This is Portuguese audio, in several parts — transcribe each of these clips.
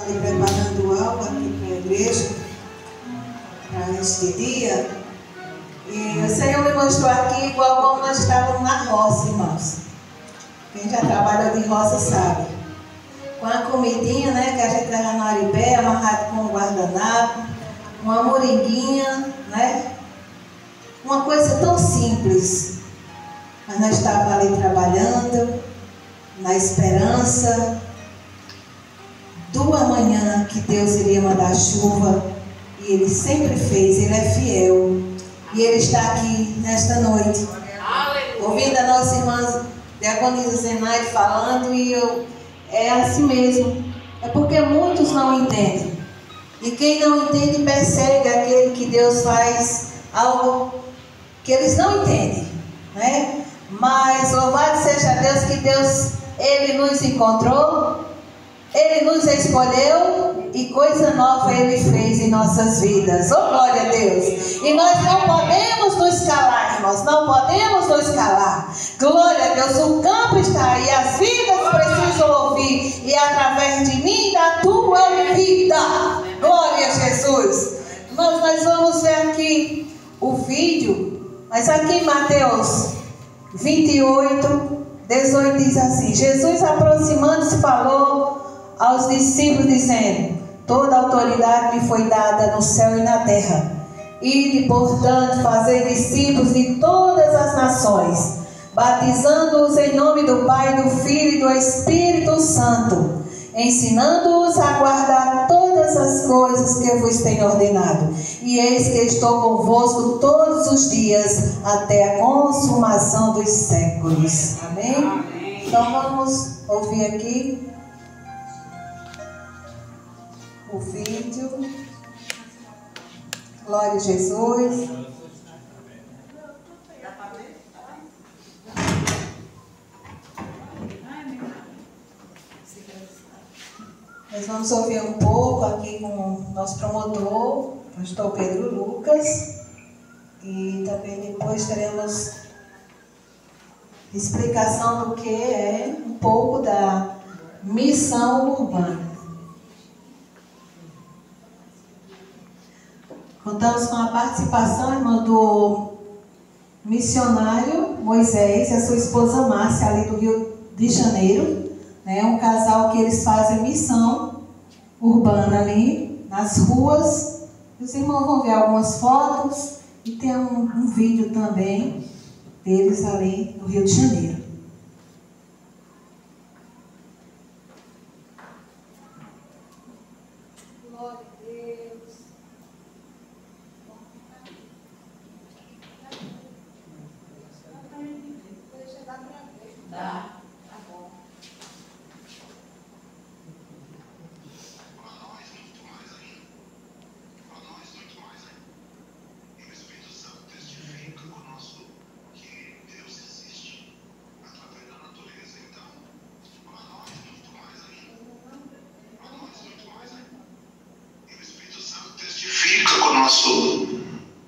ali preparando algo aqui para a igreja, para este dia. E o Senhor me mostrou aqui igual como nós estávamos na roça, irmãos. Quem já trabalhou de roça sabe. Com a comidinha, né, que a gente leva no aribé, amarrado com um guardanapo, uma moringuinha, né? Uma coisa tão simples. Mas nós estávamos ali trabalhando, na esperança do amanhã que Deus iria mandar chuva. E Ele sempre fez, Ele é fiel. E Ele está aqui nesta noite. Ouvindo a nossa irmã Diaconisa Zenaide falando, e é assim mesmo. É porque muitos não entendem. E quem não entende persegue aquele que Deus faz algo que eles não entendem, né? Mas louvado seja Deus que Ele nos encontrou, Ele nos escolheu e coisa nova Ele fez em nossas vidas. Oh, glória a Deus! E nós não podemos nos calar, irmãos, não podemos nos calar. Glória a Deus, o campo está aí, as vidas precisam ouvir, e através de mim, da tua vida. Glória a Jesus! Irmãos, nós vamos ver aqui o vídeo, mas aqui em Mateus 28, 18 diz assim: Jesus, aproximando-se, falou aos discípulos, dizendo: toda autoridade me foi dada no céu e na terra. Ide, portanto, fazer discípulos de todas as nações, batizando-os em nome do Pai, do Filho e do Espírito Santo, ensinando-os a guardar todas as coisas que eu vos tenho ordenado. E eis que estou convosco todos os dias, até a consumação dos séculos. Amém? Amém. Então vamos ouvir aqui o vídeo. Glória a Jesus. Nós vamos ouvir um pouco aqui com o nosso promotor, pastor Pedro Lucas, e também depois teremos explicação do que é um pouco da missão urbana. Contamos com a participação, irmã, do missionário Moisés e a sua esposa Márcia, ali do Rio de Janeiro. É um casal que eles fazem missão urbana ali nas ruas. Os irmãos vão ver algumas fotos e tem um vídeo também deles ali no Rio de Janeiro. Glória a Deus. Dá.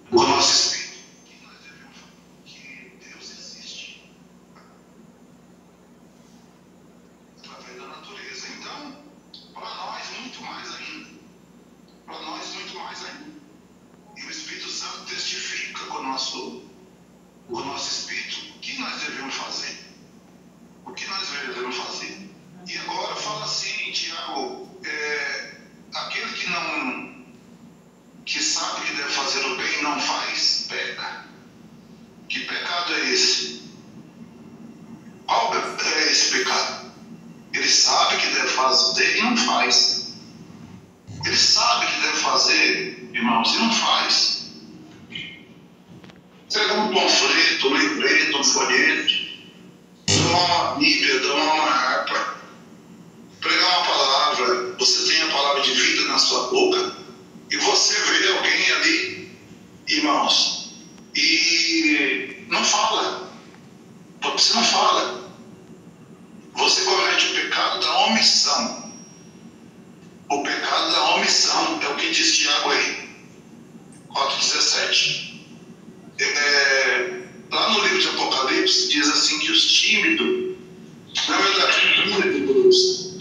O nosso espírito, que nós devemos, que Deus existe através da natureza. Então, para nós muito mais ainda, para nós muito mais ainda. E o Espírito Santo testifica com o nosso espírito o que nós devemos fazer, o que nós devemos fazer. E agora fala assim, Tiago, aquele que sabe que deve fazer o bem e não faz, peca. Que pecado é esse? Qual é esse pecado? Ele sabe que deve fazer e não faz. Ele sabe que deve fazer, irmãos, e não faz. Pegar um panfleto, um livreto, um folheto, tomar uma Bíblia, tomar uma harpa, pregar uma palavra, você tem a palavra de vida na sua boca, e você vê alguém ali, irmãos, e não fala. Você não fala. Você comete o pecado da omissão. O pecado da omissão é o que diz Tiago aí, 4,17. Lá no livro de Apocalipse diz assim que os tímidos, na verdade, tímidos,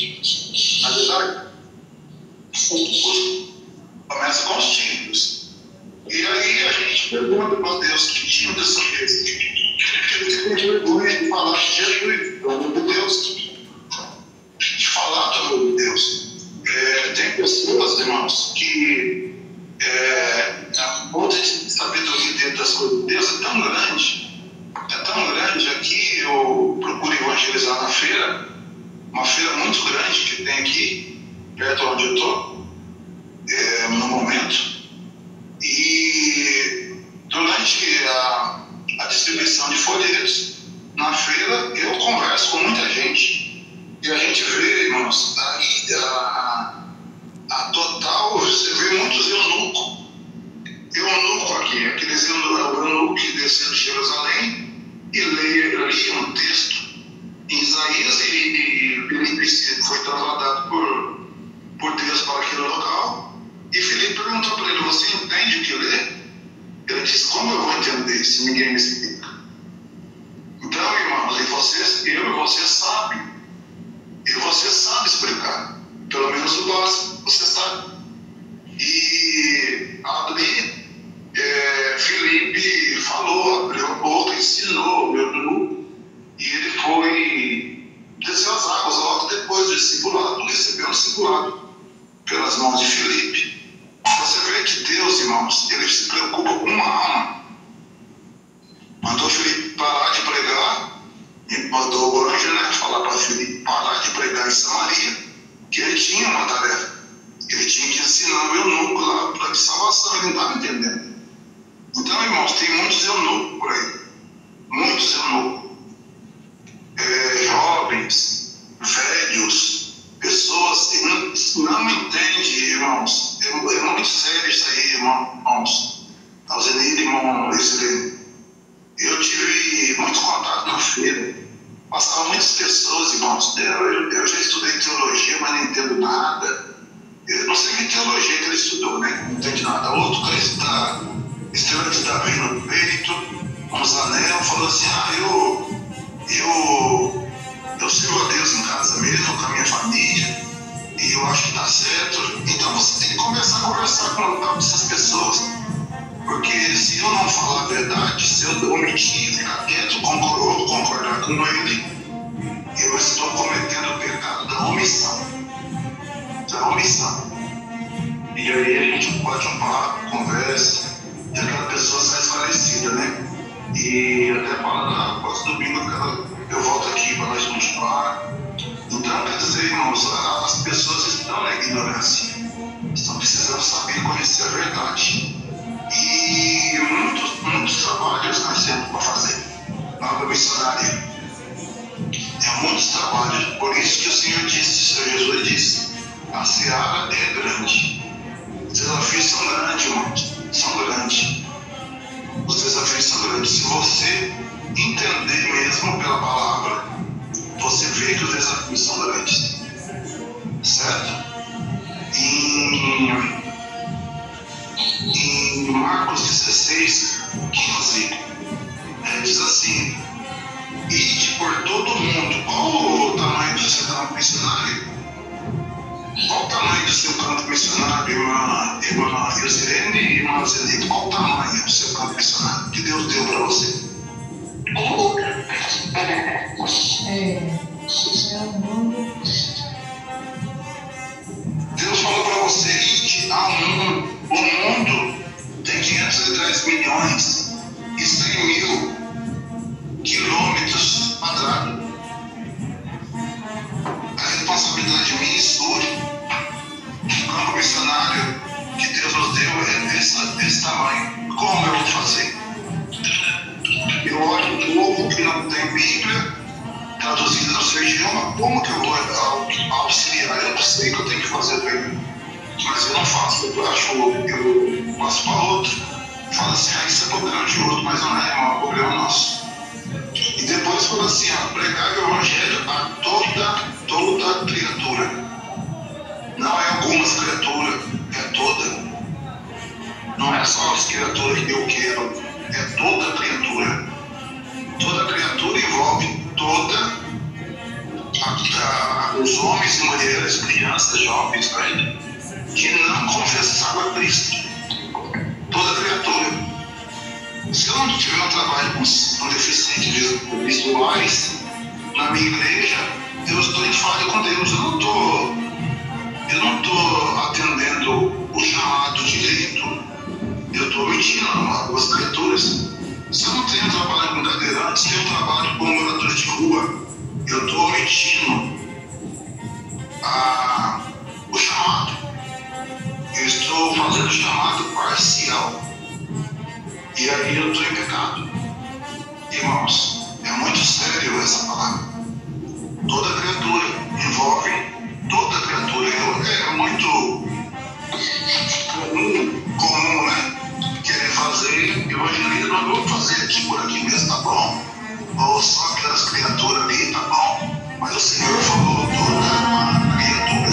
na verdade, Começa com os tímidos. E aí a gente pergunta para Deus, que tímidos são esses? Aqueles que têm vergonha de falar de Jesus, do amor de Deus, de falar do amor de Deus. Tem pessoas, irmãos, que a falta de sabedoria dentro das coisas de Deus é tão grande. Aqui eu procuro evangelizar na feira, uma feira muito grande que tem aqui, perto onde eu estou, no momento. E durante a distribuição de folhetos na feira, eu converso com muita gente. E a gente vê, irmãos, a total, você vê muitos eunucos. Eunuco aqui, aqueles eunucos que desceram de Jerusalém e liam um texto em Isaías, e Filipe foi trasladado por Deus para aquele local. E Filipe perguntou para ele: você entende o que lê? Ele disse: como eu vou entender se ninguém me explica? Então, irmãos, eu e você sabe. E você sabe explicar. Pelo menos o básico, você sabe. E ali, Filipe falou, abriu a boca, ensinou o eunuco. E ele foi descer as águas logo depois do discipulado, recebeu o discipulado pelas mãos de Filipe. Você vê que Deus, irmãos, ele se preocupa com uma alma. Mandou Filipe parar de pregar, e mandou o anjo, falar para Filipe parar de pregar em Samaria, que ele tinha uma tarefa. Ele tinha que ensinar o eunuco lá para de salvação, ele não estava entendendo. Então, irmãos, tem muitos eunucos por aí. Muitos eunucos. Jovens, velhos, pessoas que não entendem, irmãos. É muito sério isso aí, irmãos. Alzenir, irmão Isilene. Eu tive muito contato na feira. Passavam muitas pessoas, irmãos. Eu já estudei teologia, mas não entendo nada. Eu não sei que teologia que ele estudou, né? Não entende nada. Outro cristão, estrela de Davi no peito, uns anel, falou assim: eu sirvo a Deus em casa mesmo, com a minha família, e eu acho que dá certo. Então você tem que começar a conversar com essas pessoas. Porque se eu não falar a verdade, se eu omitir, ficar quieto, concordar com ele, eu estou cometendo o pecado da omissão. E aí a gente pode um papo, conversa, e aquela pessoa sai esclarecida, né? E até fala: próximo domingo eu volto aqui para nós continuar. Então, quer dizer, irmãos, as pessoas estão na ignorância, estão precisando saber conhecer a verdade. E muitos trabalhos nós temos para fazer na obra missionária. Tem muitos trabalhos, por isso que o Senhor Jesus disse: a seara é grande. Os desafios são grandes, irmãos, são grandes. Os desafios são grandes. Se você entender mesmo pela palavra, você vê que os desafios são grandes. Certo? Em Marcos 16, 15, diz assim: ide por todo mundo. Qual o tamanho do seu campo missionário? Qual o tamanho do seu campo missionário, irmã Isilene e irmã Zelito? Qual o tamanho do seu campo missionário que Deus deu para você? Deus falou para você: ide ao mundo. O mundo tem 510 milhões e 100 mil quilômetros quadrados. A responsabilidade minha e sua, o campo missionário que Deus nos deu é desse tamanho. Como eu vou fazer? Eu olho um povo que não tem Bíblia traduzida no seu idioma. Como que eu vou auxiliar? Eu não sei o que eu tenho que fazer para ele, mas eu não faço. Eu passo para outro. Fala assim: isso é problema de outro, mas não é problema nosso. E depois fala assim: pregar o evangelho a toda criatura. Não é algumas criaturas, é toda. Não é só as criaturas que eu quero, é toda criatura. Toda criatura envolve os homens e mulheres, crianças, jovens, velhos. visuais, na minha igreja, eu estou em falha com Deus. Eu não estou atendendo o chamado direito. Eu estou mentindo algumas escrituras. Se eu não tenho trabalho com cadeirantes, se eu trabalho com moradores de rua, eu estou omitindo o chamado. Eu estou fazendo o chamado parcial. E aí eu estou em pecado. Irmãos, é muito sério essa palavra. Toda criatura envolve toda criatura. É muito comum, né? Querer fazer evangelismo, nós vamos fazer aqui por aqui mesmo, tá bom? Ou só aquelas criaturas ali, tá bom? Mas o Senhor falou toda criatura.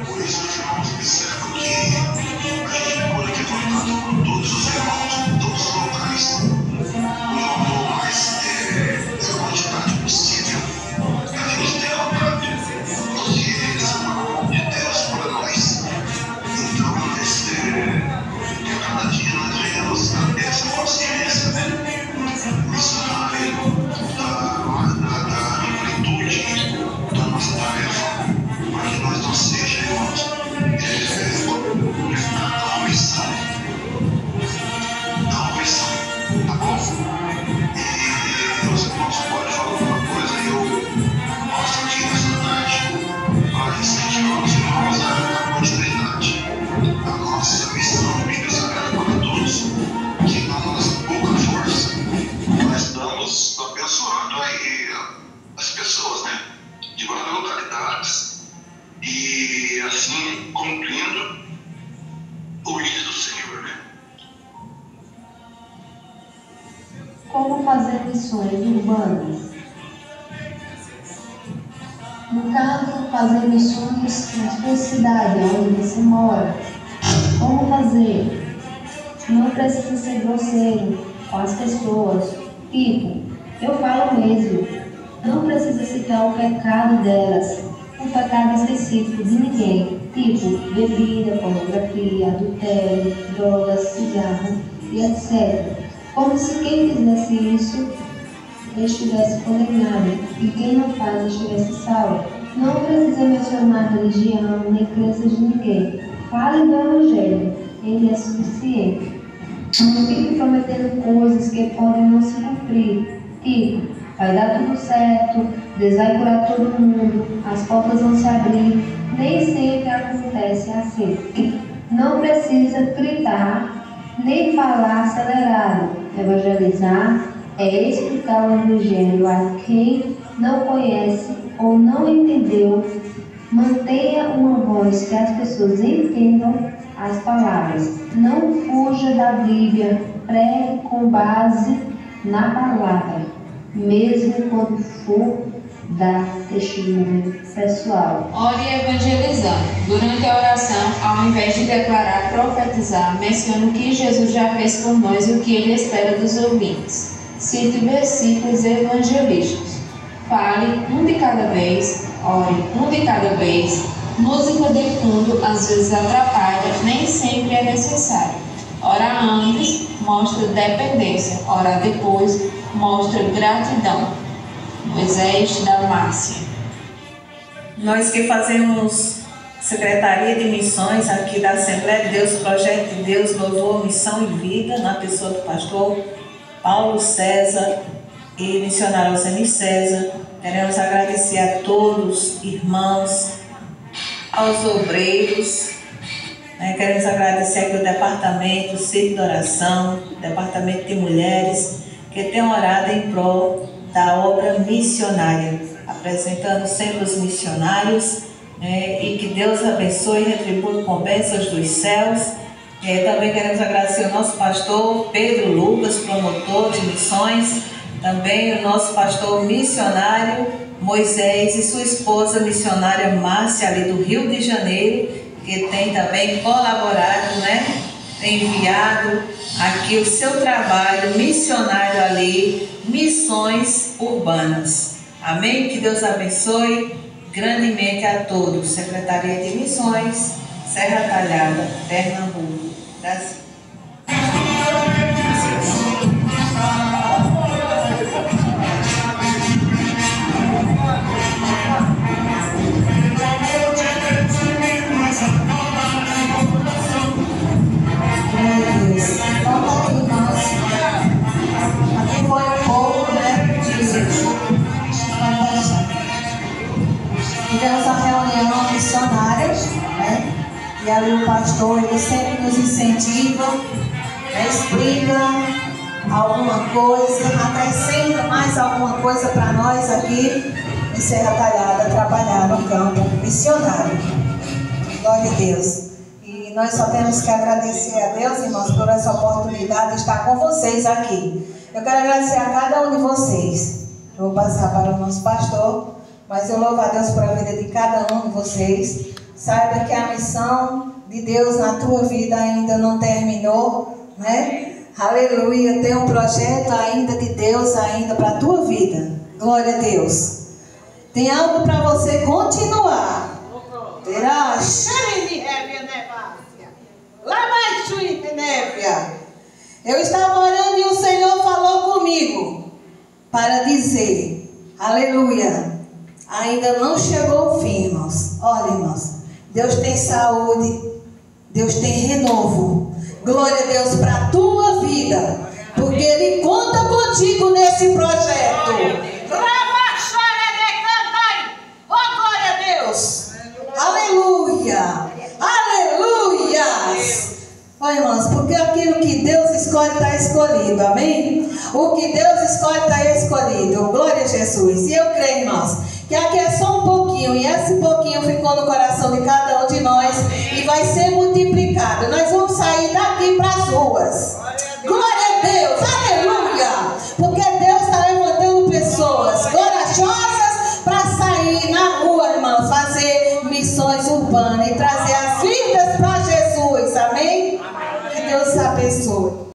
Por isso, irmãos, observam que a gente procura aqui contato com todos os irmãos, com todos os locais, com o amor mais da quantidade possível. A gente tem contato, porque eles são o amor de Deus para nós. Então, cada dia nós venhamos a ter essa consciência, né? Missionária da amplitude da nossa tarefa, para que nós não sejamos da omissão. Da omissão, tá bom? E os irmãos podem falar alguma coisa e eu mostro aqui nessa tarde para incentivar os irmãos a continuidade. A nossa missão Bíblia Sagrada para todos, que na nossa pouca força nós estamos abençoando aí as pessoas, né? De várias localidades e assim cumprindo o ídolo do Senhor, né? Como fazer missões urbanas? No caso, fazer missões na sua cidade, onde você mora. Como fazer? Não precisa ser grosseiro com as pessoas. Tipo, eu falo mesmo. Não precisa citar o pecado delas, um pecado específico de ninguém. Tipo, bebida, pornografia, adultério, drogas, cigarro e etc. Como se quem fizesse isso estivesse condenado e quem não faz estivesse salvo. Não precisa mencionar religião nem crença de ninguém. Fale do Evangelho, ele é suficiente. Não fique prometendo coisas que podem não se cumprir. Tipo, vai dar tudo certo, Deus vai curar todo mundo, as portas vão se abrir. Nem sempre acontece assim. Não precisa gritar, nem falar acelerado. Evangelizar é explicar o Evangelho a quem não conhece ou não entendeu. Mantenha uma voz que as pessoas entendam as palavras. Não fuja da Bíblia, pregue com base na palavra, mesmo quando for dar testemunho pessoal. Ore evangelizando. Durante a oração, ao invés de declarar, profetizar, mencione o que Jesus já fez por nós e o que Ele espera dos ouvintes. Cite versículos evangelísticos. Fale um de cada vez, ore um de cada vez. Música de fundo às vezes atrapalha, nem sempre é necessário. Orar antes mostra dependência, orar depois mostra gratidão. Moisés da Márcia. Nós que fazemos Secretaria de Missões aqui da Assembleia de Deus, Projeto de Deus, Louvor, Missão e Vida, na pessoa do pastor Paulo César e missionário Alcemir César, queremos agradecer a todos, irmãos, aos obreiros, né? Queremos agradecer aqui o departamento, o Círculo de Oração, o departamento de mulheres, que tem orado em prol da obra missionária, apresentando sempre os missionários, né? E que Deus abençoe e retribua com bênçãos dos céus. Também queremos agradecer ao nosso pastor Pedro Lucas, promotor de missões, também o nosso pastor missionário Moisés e sua esposa missionária Márcia, ali do Rio de Janeiro, que tem também colaborado, né? Tem enviado aqui o seu trabalho missionário ali, Missões Urbanas. Amém? Que Deus abençoe grandemente a todos. Secretaria de Missões, Serra Talhada, Pernambuco, Brasil. reunião missionária, né? E ali o pastor, ele sempre nos incentiva, né? Explica alguma coisa, acrescenta mais alguma coisa para nós aqui em Serra Talhada, trabalhar no campo missionário. Glória a Deus. E nós só temos que agradecer a Deus, irmãos, por essa oportunidade de estar com vocês aqui. Eu quero agradecer a cada um de vocês. Eu vou passar para o nosso pastor, mas eu louvo a Deus por a vida de cada um de vocês. Saiba que a missão de Deus na tua vida ainda não terminou, né? Aleluia, tem um projeto ainda de Deus ainda para a tua vida. Glória a Deus. Tem algo para você continuar. Terá eu estava orando e o Senhor falou comigo para dizer, aleluia, ainda não chegou o fim, irmãos. Olha, irmãos, Deus tem saúde, Deus tem renovo. Glória a Deus para a tua vida, porque Ele conta contigo nesse projeto. Oh, glória a Deus. Aleluia. Aleluia. Olha, irmãos, porque aquilo que Deus escolhe está escolhido, amém? O que Deus escolhe está escolhido. Glória a Jesus. E eu creio, irmãos, que aqui é só um pouquinho, e esse pouquinho ficou no coração de cada um de nós e vai ser multiplicado. Nós vamos sair daqui para as ruas. Glória a Deus, aleluia! Porque Deus está levantando pessoas corajosas para sair na rua, irmãos, fazer missões urbanas e trazer as vidas para Jesus, amém? Que Deus abençoe.